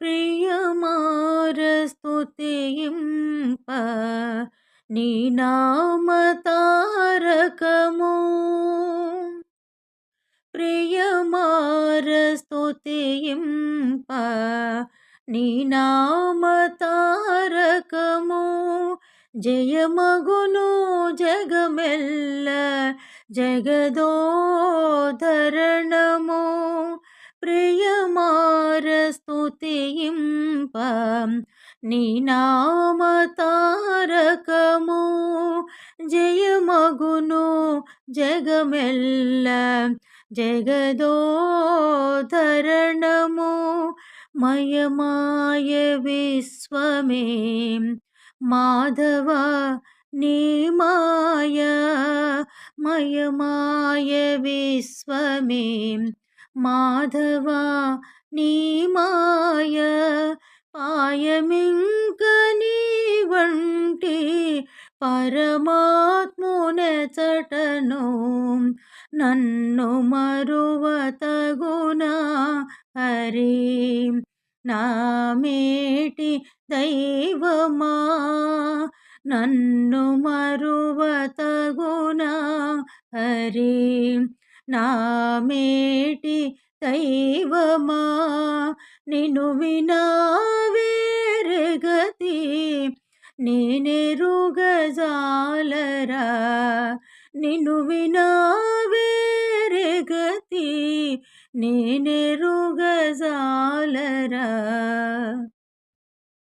ప్రియమార స్తుతింప నీ నామ తారకము. ప్రియమార స్తుతింప నీ నామ తారకము. జయమగును జగమెల్ల జగదోధరణము. ప్రియమార స్తుతింప నీ నామ తారకము. జయమగును జగమెల్ల జగదోధరణము. మయమాయ విశ్వమే మాధవ నీ మాయ. మయమాయ విశ్వమే మాధవ నీ మాయ. పాయమింక నీ వంటి పరమాత్మునెచటను నన్ను మరువ తగునా హరి. నా మేటి దైవమా నన్ను మరువ తగునా హరి. నా మేటి దైవమా నిన్ను వినా వేరే గతి నేనెరుగజాలరా. నిన్ను వినా వేరే గతి నేనెరుగజాలరా.